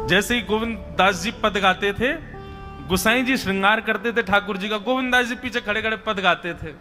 जैसे ही गोविंद दास जी पद गाते थे, गोसाई जी श्रृंगार करते थे ठाकुर जी का, गोविंद दास जी पीछे खड़े खड़े पद गाते थे।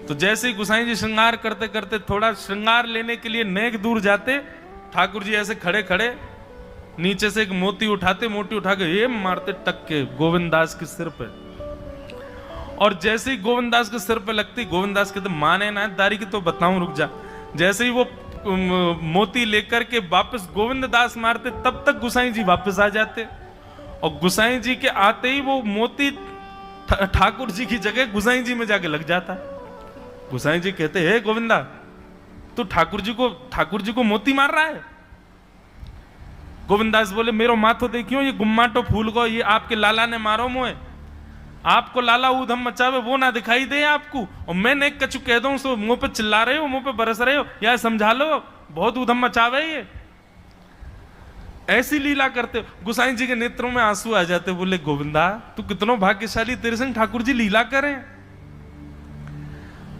तो जैसे ही गोसाई जी श्रृंगार करते करते थोड़ा श्रृंगार लेने के लिए नेक दूर जाते, ठाकुर जी ऐसे खड़े खड़े नीचे से एक मोती उठाते, मोती उठा के ये मारते टक के गोविंद दास के सिर पे। और जैसे ही गोविंद दास के सिर पे लगती, गोविंद दास कहते माने ना दारी की तो बताऊं, रुक जा। जैसे ही वो मोती लेकर के वापस गोविंद दास मारते, तब तक गोसाई जी वापस आ जाते। और गोसाई जी के आते ही वो मोती ठाकुर जी की जगह गोसाई जी में जाके लग जाता। गोसाई जी कहते हे गोविंदा, तू ठाकुर जी को मोती मार रहा है। गोविंद दास बोले मेरो माथो देखियो, ये गुम्माटो फूल को ये आपके लाला ने मारो मोए। आपको लाला ऊधम मचावे वो ना दिखाई दे आपको, और मैं नेक कछु कह दूं सो मुंह पे चिल्ला रहे हो, मुंह पे बरस रहे हो, या समझा लो बहुत ऊधम मचावे ये। ऐसी लीला करते। गोसाई जी के नेत्रों में आंसू आ जाते, बोले गोविंदा तू कितनो भाग्यशाली, तेरे संग ठाकुर जी लीला करें।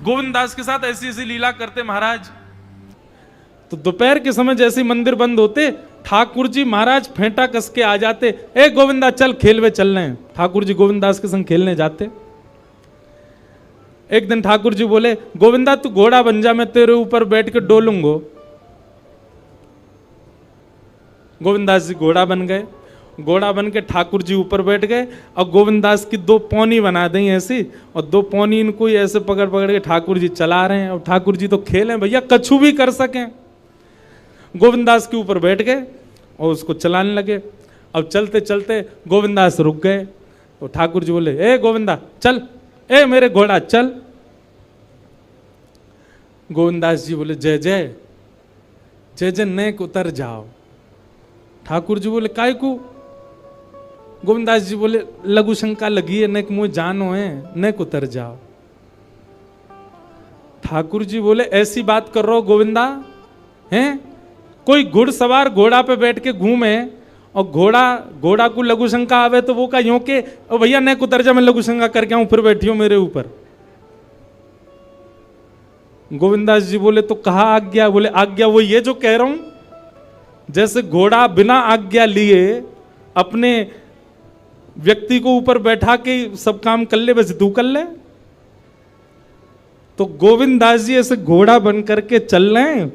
गोविंद दास के साथ ऐसी ऐसी लीला करते महाराज। तो दोपहर के समय जैसे मंदिर बंद होते, ठाकुर जी महाराज फेंटा कस के आ जाते, ए गोविंदा चल खेलवे चल रहे हैं। ठाकुर जी गोविंद दास के संग खेलने जाते। एक दिन ठाकुर जी बोले गोविंदा तू घोड़ा बन जा, मैं तेरे ऊपर बैठ के डोलूंगो। गोविंद दास जी घोड़ा बन गए। घोड़ा बन के ठाकुर जी ऊपर बैठ गए, और गोविंद दास की दो पौनी बना दी ऐसी, और दो पौनी इनको ही ऐसे पकड़ पकड़ के ठाकुर जी चला रहे हैं। और ठाकुर जी तो खेले भैया, कछु भी कर सकें। गोविंद दास के ऊपर बैठ गए और उसको चलाने लगे। अब चलते चलते गोविंद दास रुक गए। तो ठाकुर जी बोले ए गोविंदा चल, ए मेरे घोड़ा चल। गोविंद दास जी बोले जय जय जय जय, नेक उतर जाओ। ठाकुर जी बोले काय को? गोविंद दास जी बोले लघु शंका लगी है, नेक मुझे जानो है, नेक उतर जाओ। ठाकुर जी बोले ऐसी बात कर रहे हो गोविंदा हैं? कोई घुड़सवार घोड़ा पे बैठ के घूमे और घोड़ा को लघु शंका आवे तो वो का यूं के ओ भैया नेक उतर जा, मैं लघु शंका करके आऊं, फिर बैठियो मेरे ऊपर। गोविंदास जी बोले तो कहा आज्ञा? बोले आज्ञा वो ये जो कह रहा हूं, जैसे घोड़ा बिना आज्ञा लिए अपने व्यक्ति को ऊपर बैठा के सब काम कर ले, वैसे तू कर ले। तो गोविंद दास जी ऐसे घोड़ा बन करके चल रहे हैं,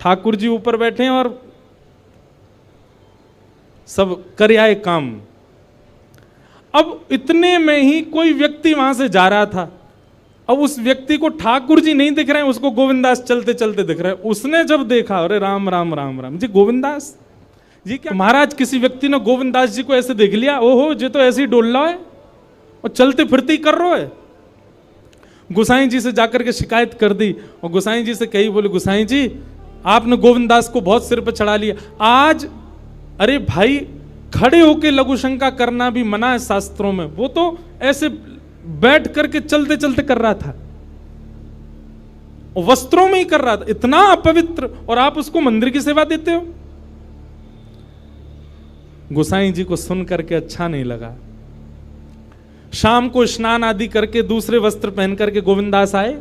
ठाकुर जी ऊपर बैठे हैं और सब कर आए काम। अब इतने में ही कोई व्यक्ति वहां से जा रहा था। अब उस व्यक्ति को ठाकुर जी नहीं दिख रहे हैं, उसको गोविंद दास चलते चलते दिख रहे हैं। उसने जब देखा अरे राम राम राम राम जी, गोविंद दास जी क्या महाराज? किसी व्यक्ति ने गोविंद दास जी को ऐसे देख लिया, ओहो जी तो ऐसे ही डोल रहा है और चलते फिरते ही कर रहा है। गोसाई जी से जाकर के शिकायत कर दी और गोसाई जी से कही, बोले गोसाई जी आपने गोविंद दास को बहुत सिर पर चढ़ा लिया आज। अरे भाई खड़े होके लघु शंका करना भी मना है शास्त्रों में, वो तो ऐसे बैठ करके चलते चलते कर रहा था, वस्त्रों में ही कर रहा था, इतना अपवित्र, और आप उसको मंदिर की सेवा देते हो। गोसाई जी को सुन करके अच्छा नहीं लगा। शाम को स्नान आदि करके दूसरे वस्त्र पहन करके गोविंदास आए।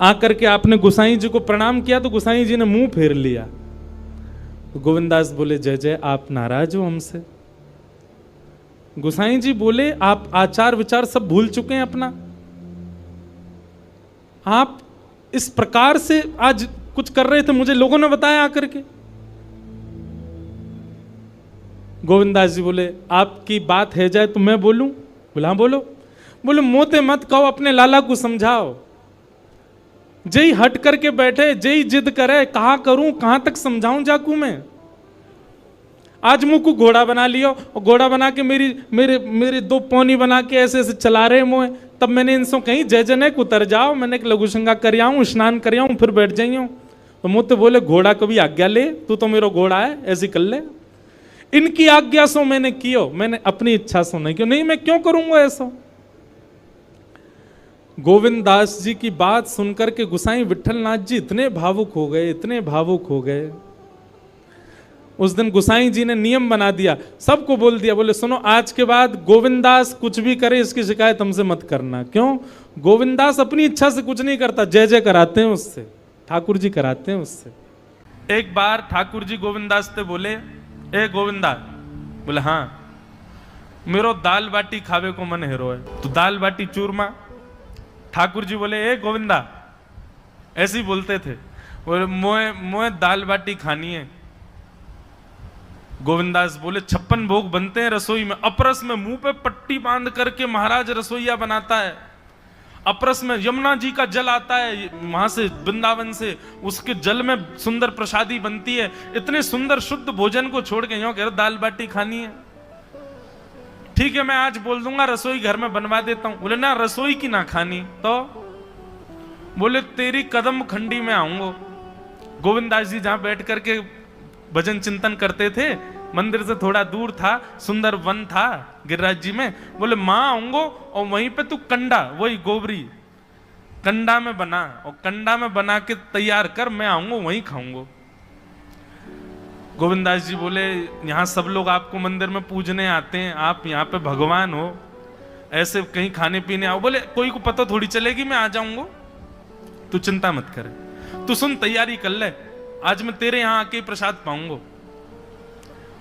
आकर के आपने गोसाई जी को प्रणाम किया तो गोसाई जी ने मुंह फेर लिया। तो गोविंदास बोले जय जय, आप नाराज हो हमसे? गोसाई जी बोले आप आचार विचार सब भूल चुके हैं अपना। आप इस प्रकार से आज कुछ कर रहे थे, मुझे लोगों ने बताया आकर के। गोविंदास जी बोले आपकी बात है जाए तो मैं बोलूं? बोला हाँ बोलो। बोले मोते मत कहो, अपने लाला को समझाओ। जय हट करके बैठे, जय जिद करे, कहा करूं कहां तक समझाऊं जाकू मैं? आज मुंह को घोड़ा बना लियो और घोड़ा बना के मेरे दो पौनी बना के ऐसे ऐसे चला रहे मुँह। तब मैंने इनसे कहीं जय जय नेक उतर जाओ, मैंने एक लघु शंका कर आऊं, स्नान कर आऊं, फिर बैठ जाइयो। तो मुझे बोले घोड़ा कभी आज्ञा ले, तू तो मेरा घोड़ा है, ऐसी कर ले। इनकी आज्ञा सो मैंने कियो, मैंने अपनी इच्छा सो नहीं कियो। नहीं मैं क्यों करूंगा ऐसा? गोविंद दास जी की बात सुनकर के गोसाई विठलनाथ जी इतने भावुक हो गए, इतने भावुक हो गए। उस दिन गोसाई जी ने नियम बना दिया, सबको बोल दिया, बोले सुनो आज के बाद गोविंद दास कुछ भी करे इसकी शिकायत हमसे मत करना। क्यों? गोविंद दास अपनी इच्छा से कुछ नहीं करता, जय जय कराते हैं उससे, ठाकुर जी कराते हैं उससे। एक बार ठाकुर जी गोविंद दास से बोले ए गोविंदा। बोले हाँ, मेरो दाल बाटी खावे को मन हेरो है। तो दाल बाटी चूरमा। ठाकुर जी बोले ए गोविंदा, ऐसे ही बोलते थे, बोले मोए दाल बाटी खानी है। गोविंदास बोले 56 भोग बनते हैं रसोई में। अपरस में मुंह पे पट्टी बांध करके महाराज रसोईया बनाता है। अपरस में यमुना जी का जल आता है वहां से, वृंदावन से, उसके जल में सुंदर प्रसादी बनती है। इतने सुंदर शुद्ध भोजन को छोड़ के यूं कह रहे दाल बाटी खानी है। ठीक है, मैं आज बोल दूंगा रसोई घर में बनवा देता हूं। बोले ना, रसोई की ना खानी तो। बोले तेरी कदम खंडी में आऊंगा। गोविंदास जी जहां बैठ करके भजन चिंतन करते थे, मंदिर से थोड़ा दूर था, सुंदर वन था गिरिराज जी में। बोले मां आऊंगो और वहीं पे तू कंडा, वही गोबरी कंडा में बना, और कंडा में बना के तैयार कर, मैं आऊंगा वहीं खाऊंगा। गोविंदास जी बोले यहां सब लोग आपको मंदिर में पूजने आते हैं, आप यहाँ पे भगवान हो, ऐसे कहीं खाने पीने आओ। बोले कोई को पता थोड़ी चलेगी, मैं आ जाऊंगा, तू चिंता मत करे, तू सुन तैयारी कर ले, आज मैं तेरे यहां आके प्रसाद पाऊंगा।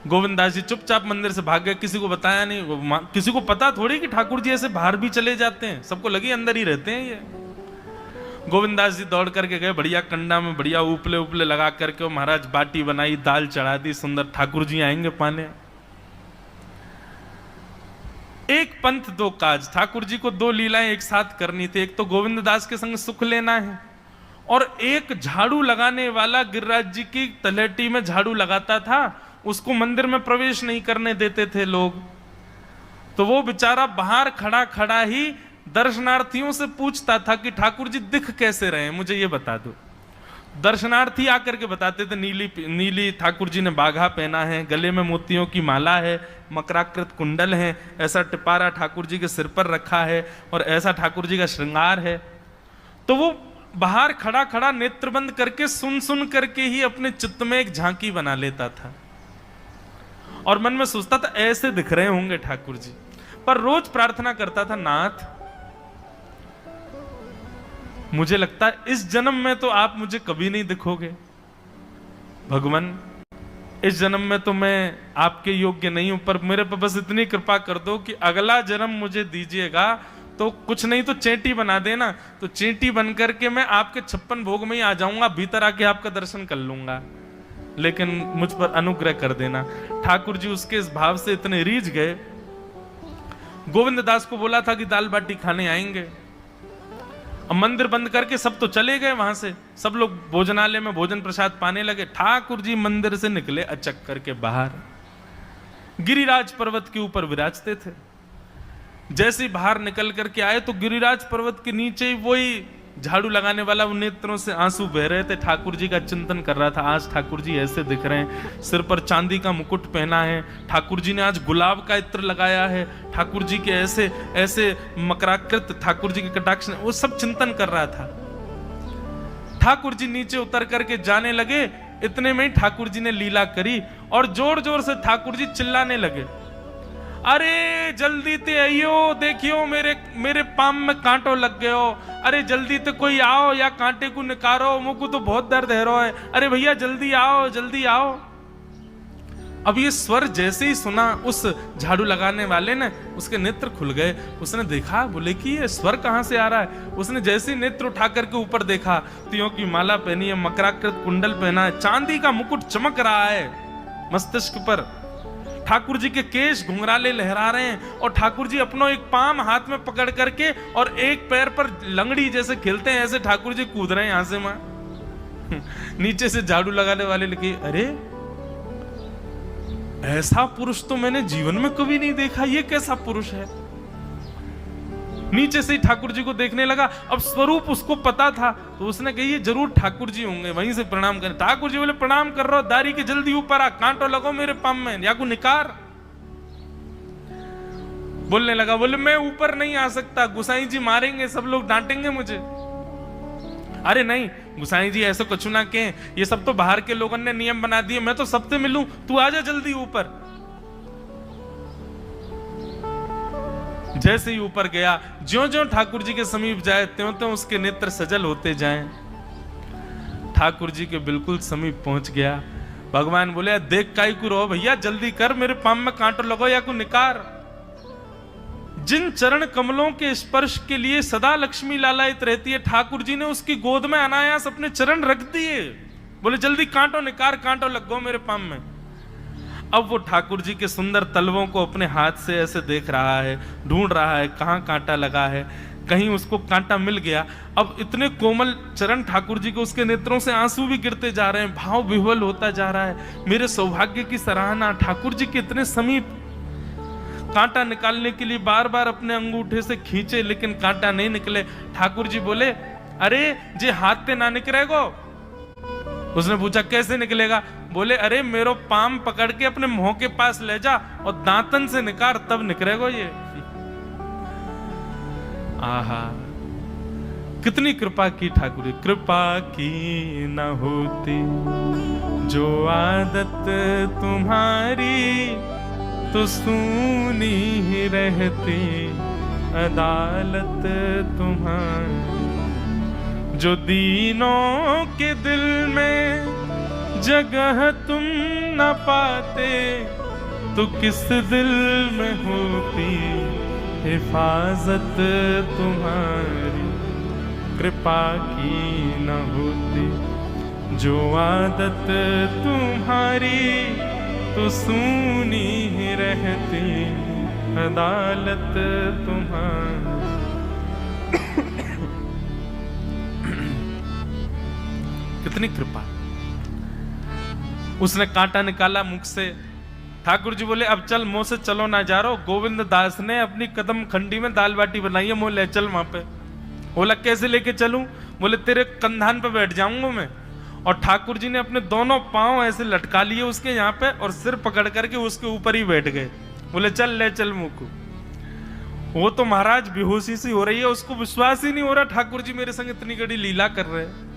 गोविंदास जी चुपचाप मंदिर से भाग गए, किसी को बताया नहीं। किसी को पता थोड़ी कि ठाकुर जी ऐसे बाहर भी चले जाते हैं, सबको लगी अंदर ही रहते हैं ये। गोविंदास जी दौड़ करके गए, बढ़िया कंडा में बढ़िया उपले उपले लगा करके, महाराज बाटी बनाई, दाल चढ़ा दी, सुंदर। ठाकुर जी आएंगे पाने। एक पंथ दो काज, ठाकुर जी को 2 लीलाएं एक साथ करनी थी। एक तो गोविंद दास के संग सुख लेना है, और एक झाड़ू लगाने वाला गिरिराज जी की तलहटी में झाड़ू लगाता था, उसको मंदिर में प्रवेश नहीं करने देते थे लोग। तो वो बेचारा बाहर खड़ा खड़ा ही दर्शनार्थियों से पूछता था कि ठाकुर जी दिख कैसे रहे हैं, मुझे ये बता दो। दर्शनार्थी आकर के बताते थे नीली ठाकुर जी ने बाघा पहना है, गले में मोतियों की माला है, मकराकृत कुंडल है, ऐसा टिपारा ठाकुर जी के सिर पर रखा है, और ऐसा ठाकुर जी का श्रृंगार है। तो वो बाहर खड़ा खड़ा नेत्रबंद करके सुन सुन करके ही अपने चित्त में एक झांकी बना लेता था, और मन में सोचता था ऐसे दिख रहे होंगे ठाकुर जी। पर रोज प्रार्थना करता था, नाथ मुझे लगता है इस जन्म में तो आप मुझे कभी नहीं दिखोगे, भगवान इस जन्म में तो मैं आपके योग्य नहीं हूं, पर मेरे पर बस इतनी कृपा कर दो कि अगला जन्म मुझे दीजिएगा, तो कुछ नहीं तो चेंटी बना देना, तो चेंटी बन करके मैं आपके 56 भोग में ही आ जाऊंगा, भीतर आके आपका दर्शन कर लूंगा, लेकिन मुझ पर अनुग्रह कर देना। ठाकुर जी उसके इस भाव से इतने रीझ गए। गोविंद दास को बोला था कि दाल बाटी खाने आएंगे, अब मंदिर बंद करके सब तो चले गए वहां से, सब लोग भोजनालय में भोजन प्रसाद पाने लगे। ठाकुर जी मंदिर से निकले अचक करके बाहर, गिरिराज पर्वत के ऊपर विराजते थे। जैसे ही बाहर निकल करके आए तो गिरिराज पर्वत के नीचे ही वही झाड़ू लगाने वाला, वो नेत्रों से आंसू बह रहे थे, ठाकुर जी का चिंतन कर रहा था। आज ठाकुर जी ऐसे दिख रहे हैं, सिर पर चांदी का मुकुट पहना है, ठाकुर जी ने आज गुलाब का इत्र लगाया है, ठाकुर जी के ऐसे ऐसे मकराकृत ठाकुर जी के कटाक्ष, वो सब चिंतन कर रहा था। ठाकुर जी नीचे उतर करके जाने लगे, इतने में ही ठाकुर जी ने लीला करी और जोर जोर से ठाकुर जी चिल्लाने लगे, अरे जल्दी ते आइयो, देखियो मेरे पाम में कांटो लग गयो, अरे जल्दी ते कोई आओ या कांटे को निकारो, मुझको तो बहुत दर्द है रो है, अरे भैया जल्दी आओ जल्दी आओ। अब ये स्वर जैसे ही सुना उस झाड़ू लगाने वाले ने, उसके नेत्र खुल गए। उसने देखा, बोले कि ये स्वर कहां से आ रहा है। उसने जैसे ही नेत्र उठा करके ऊपर देखा, तियों की माला पहनी है, मकराकृत कुंडल पहना है, चांदी का मुकुट चमक रहा है मस्तिष्क पर, ठाकुर जी के केश घुंघराले लहरा रहे हैं, और ठाकुर जी अपनो एक पाम हाथ में पकड़ करके और एक पैर पर लंगड़ी जैसे खेलते हैं, ऐसे ठाकुर जी कूद रहे हैं यहां से वहां। नीचे से झाड़ू लगाने वाले लिखे, अरे ऐसा पुरुष तो मैंने जीवन में कभी नहीं देखा, ये कैसा पुरुष है। नीचे से ही ठाकुर जी को देखने लगा। अब स्वरूप उसको पता था, तो उसने कही ये जरूर ठाकुर जी होंगे, वहीं से प्रणाम करें। ठाकुर जी बोले प्रणाम कर रहा हूं, दारी के जल्दी ऊपर आ, कांटो लगो मेरे पाम में, या को निकार। बोलने लगा, बोले मैं ऊपर नहीं आ सकता, गुसाई जी मारेंगे, सब लोग डांटेंगे मुझे। अरे नहीं गुसाई जी ऐसे कुछ ना कहें, ये सब तो बाहर के लोगों ने नियम बना दिए, मैं तो सबसे मिलूं, तू आजा जल्दी ऊपर। जैसे ही ऊपर गया, ज्यों-ज्यों ठाकुर जी के समीप जाए, त्यों-त्यों उसके नेत्र सजल होते जाएं। ठाकुर जी के बिल्कुल समीप पहुंच गया, भगवान बोले देख काई को रो भैया, जल्दी कर, मेरे पाम में कांटो लगो या को निकार। जिन चरण कमलों के स्पर्श के लिए सदा लक्ष्मी लालायित रहती है, ठाकुर जी ने उसकी गोद में अनायास अपने चरण रख दिए। बोले जल्दी कांटो निकार, कांटो लग गो मेरे पाम में। अब वो ठाकुर जी के सुंदर तलवों को अपने हाथ से ऐसे देख रहा है, ढूंढ रहा है कहां कांटा लगा है, कहीं उसको कांटा मिल गया। अब इतने कोमल चरण ठाकुर जी को, उसके नेत्रों से आंसू भी गिरते जा रहे हैं, भाव विह्वल होता जा रहा है। मेरे सौभाग्य की सराहना, ठाकुर जी के इतने समीप। कांटा निकालने के लिए बार बार अपने अंगूठे से खींचे, लेकिन कांटा नहीं निकले। ठाकुर जी बोले अरे जे हाथ ते ना निकलेगो। उसने पूछा कैसे निकलेगा? बोले अरे मेरो पाम पकड़ के अपने मुंह के पास ले जा और दांतन से निकाल, तब निकलेगो ये। आहा, कितनी कृपा की ठाकुर जी। कृपा की न होती जो आदत तुम्हारी, तो सूनी ही रहती अदालत तुम्हारी। जो दीनों के दिल में जगह तुम न पाते, तो किस दिल में होती हिफाजत तुम्हारी। कृपा की न होती जो आदत तुम्हारी, तो सूनी ही रहती अदालत तुम्हारी। कितनी कृपा। उसने कांटा निकाला मुख से। ठाकुर जी बोले अब चल, मुंह से चलो ना जा रहा। गोविंद दास ने अपनी कदम खंडी में दाल बाटी बनाई है, मुंह ले चल वहां पे। बोला कैसे लेके चलूं? बोले तेरे कंधान पे बैठ जाऊंगा मैं। और ठाकुर जी ने अपने दोनों पांव ऐसे लटका लिए उसके यहाँ पे, और सिर पकड़ करके उसके ऊपर ही बैठ गए। बोले चल ले चल मुंह को। वो तो महाराज बेहोशी सी हो रही है, उसको विश्वास ही नहीं हो रहा ठाकुर जी मेरे संग इतनी बड़ी लीला कर रहे हैं।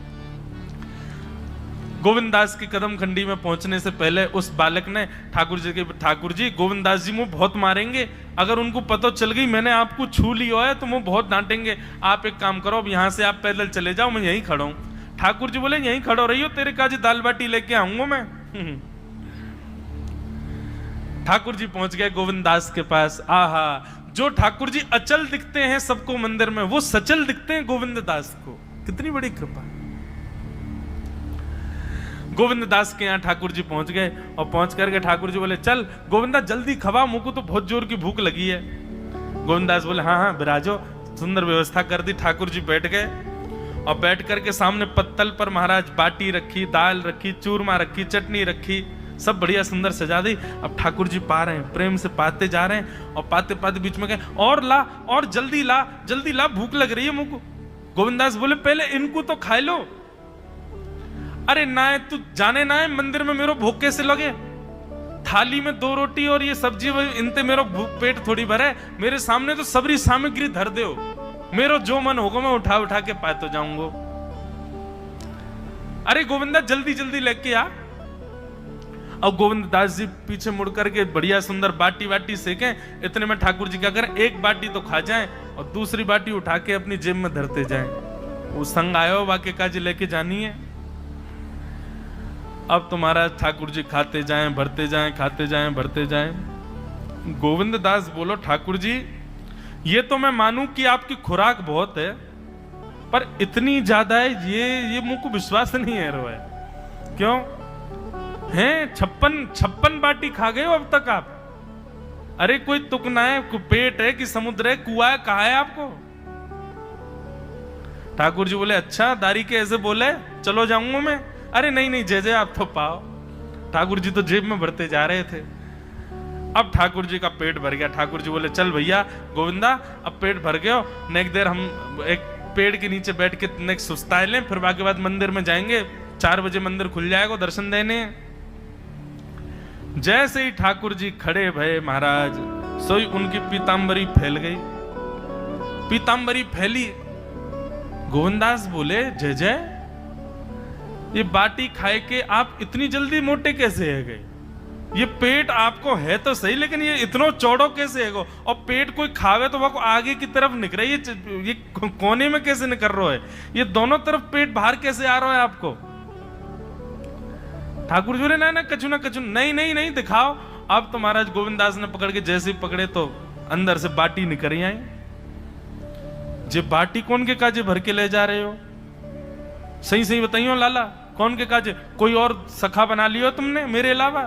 गोविंद दास की कदम खंडी में पहुंचने से पहले उस बालक ने ठाकुर जी गोविंद दास जी मुंह बहुत मारेंगे, अगर उनको पता चल गई मैंने आपको छू लिया है तो मुंह बहुत डांटेंगे। आप एक काम करो, अब यहां से आप पैदल चले जाओ, मैं यहीं खड़ा हूं। ठाकुर जी बोले यहीं खड़ो रही हो, तेरे काजी दाल बाटी लेके आऊंगा मैं। ठाकुर जी पहुंच गए गोविंद दास के पास। आहा, जो ठाकुर जी अचल दिखते हैं सबको मंदिर में, वो सचल दिखते हैं गोविंद दास को। कितनी बड़ी कृपा। गोविंद दास के यहाँ ठाकुर जी पहुंच गए, और पहुंच करके ठाकुर जी बोले चल गोविंदा जल्दी खवा, मुझको तो बहुत जोर की भूख लगी है। गोविंद दास बोले हाँ हाँ विराजो। सुंदर व्यवस्था कर दी। ठाकुर जी बैठ गए, और बैठ करके सामने पत्तल पर महाराज बाटी रखी, दाल रखी, चूरमा रखी, चटनी रखी, सब बढ़िया सुंदर सजा दी। अब ठाकुर जी पा रहे हैं, प्रेम से पाते जा रहे हैं, और पाते पाते बीच में गए और ला, और जल्दी ला, भूख लग रही है मुझको। गोविंदास बोले पहले इनको तो खा लो। अरे ना है तू जाने ना है मंदिर में मेरो भूख कैसे लगे? थाली में 2 रोटी और ये सब्जी, इनते मेरो पेट थोड़ी भरे। मेरे सामने तो सबरी सामग्री धर दो, मेरो जो मन होगा मैं उठा उठा के पाते जाऊंगा। अरे गोविंदा जल्दी जल्दी लेके आ। अब गोविंद दास जी पीछे मुड़ करके बढ़िया सुंदर बाटी वाटी सेके। इतने में ठाकुर जी क्या करें, एक बाटी तो खा जाएं और दूसरी बाटी उठा के अपनी जेब में धरते जाएं। वो संग आयो वाके काजी लेके जानी है। अब तुम्हारा ठाकुर जी खाते जाएं, भरते जाएं, खाते जाएं, भरते जाएं। गोविंद दास बोलो ठाकुर जी ये तो मैं मानूं कि आपकी खुराक बहुत है, पर इतनी ज्यादा है ये मुझको विश्वास नहीं है रहा है। क्यों हैं? 56 बाटी खा गए हो अब तक आप? अरे कोई तुकना है, पेट है कि समुद्र है, कुआ है, कहा है आपको? ठाकुर जी बोले अच्छा दारी के ऐसे बोले, चलो जाऊंगा मैं। अरे नहीं जय आप तो पाओ। ठाकुर जी तो जेब में भरते जा रहे थे। अब ठाकुर जी का पेट भर गया। ठाकुर जी बोले चल भैया गोविंदा अब पेट भर गया, नेक देर हम एक पेड़ के नीचे बैठ के नेक सुस्ताए लें, फिर बाकी बाद मंदिर में जाएंगे। 4 बजे मंदिर खुल जाएगा, दर्शन देने। जैसे ही ठाकुर जी खड़े भये महाराज, सोई उनकी पीतांबरी फैल गई। पीतांबरी फैली। गोविंदास बोले जय ये बाटी खाए के आप इतनी जल्दी मोटे कैसे है गए? ये पेट आपको है तो सही, लेकिन ये इतना चौड़ो कैसे है गो? और पेट कोई खावे तो वो आगे की तरफ निकल रही है, ये कोने में कैसे निकल रहा है? ये दोनों तरफ पेट बाहर कैसे आ रहा है आपको? ठाकुर जी बोले ना कछु ना कछु, नहीं नहीं नहीं दिखाओ। अब तो महाराज गोविंददास ने पकड़ के जैसे ही पकड़े तो अंदर से बाटी निकल आई। जे बाटी कौन के काजे भर के ले जा रहे हो? सही सही बताइयो लाला, कौन के काजे? कोई और सखा बना लियो तुमने मेरे अलावा?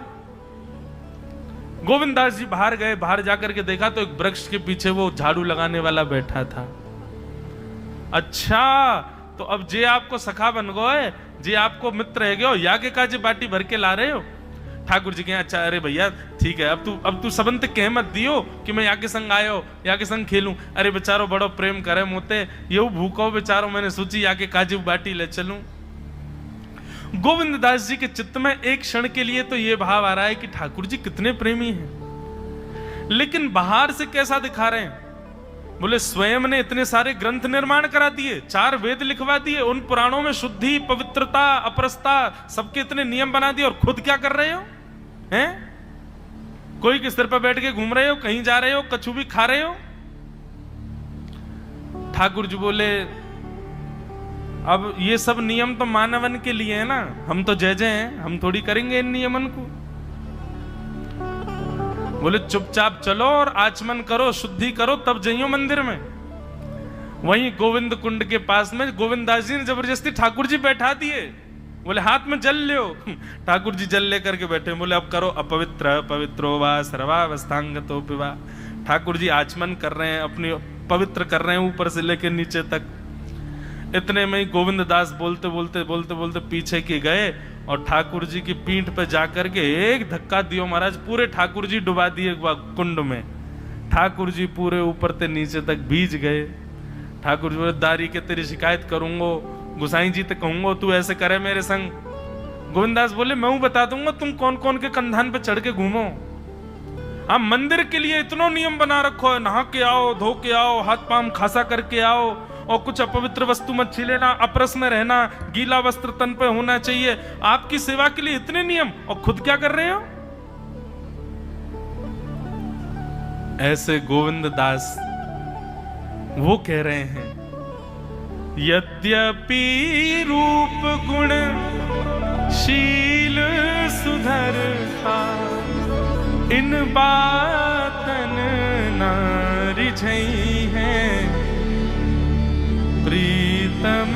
गोविंददास जी बाहर गए, बाहर जाकर के देखा तो एक वृक्ष के पीछे वो झाड़ू लगाने वाला बैठा था। अच्छा, तो अब जे आपको सखा बन गए, जे आपको मित्र है गयो, या के काजे बाटी भर के ला रहे हो? ठाकुर जी कहे अच्छा अरे भैया ठीक है, अब तू सबंत कह मत दियो कि मैं यहाँ के संग आयो, यहाँ के संग खेलूं। अरे बेचारो बड़ो प्रेम करे मोते, ये भूखो बेचारो, मैंने सोची यहाँ के काजे बाटी ले चलूं। गोविंददास जी के चित्त में एक क्षण के लिए तो ये भाव आ रहा है कि ठाकुर जी कितने प्रेमी हैं, लेकिन बाहर से कैसा दिखा रहे हैं? बोले स्वयं ने इतने सारे ग्रंथ निर्माण करा दिए, 4 वेद लिखवा दिए, उन पुराणों में शुद्धि, पवित्रता, अपरसता, सबके इतने नियम बना दिए, और खुद क्या कर रहे हो? हैं? कोई के सिर पर बैठ के घूम रहे हो, कहीं जा रहे हो, कछु भी खा रहे हो? ठाकुर जी बोले अब ये सब नियम तो मानवन के लिए है ना, हम तो जय जय हैं, हम थोड़ी करेंगे इन नियमन को। बोले चुपचाप चलो और आचमन करो, शुद्धि करो, तब जाइयो मंदिर में। वहीं गोविंद कुंड के पास में गोविंददास जी ने जबरदस्ती ठाकुर जी बैठा दिए। बोले हाथ में जल लो। ठाकुर जी जल लेकर के बैठे, बोले अब करो अपवित्र पवित्रो वा सर्वावस्थांगतो पिवा। ठाकुर जी आचमन कर रहे हैं, अपनी पवित्र कर रहे हैं ऊपर से लेकर नीचे तक। इतने में ही गोविंददास बोलते बोलते बोलते बोलते पीछे के गए और ठाकुर जी की पीठ पे जाकर के एक धक्का दियो महाराज, पूरे ठाकुर जी डुबा दिए कुंड में। ठाकुर जी पूरे ऊपर से नीचे तक भीज गए। ठाकुर जी बोले दारी के तेरी शिकायत करूंगो, गुसाई जी तो कहूंगो तू ऐसे करे मेरे संग। गोविंददास बोले मैं हूं बता दूंगा तुम कौन कौन के कंधान पे चढ़ के घूमो। आप मंदिर के लिए इतना नियम बना रखो है, नहा के आओ, धो के आओ, हाथ पांव खासा करके आओ, और कुछ अपवित्र वस्तु मत छीलेना, अपरस में रहना, गीला वस्त्र तन पे होना चाहिए। आपकी सेवा के लिए इतने नियम, और खुद क्या कर रहे हो? ऐसे गोविंददास वो कह रहे हैं यद्यपि रूप गुण शील सुधरता, इन बातन न रिझई है, प्रीतम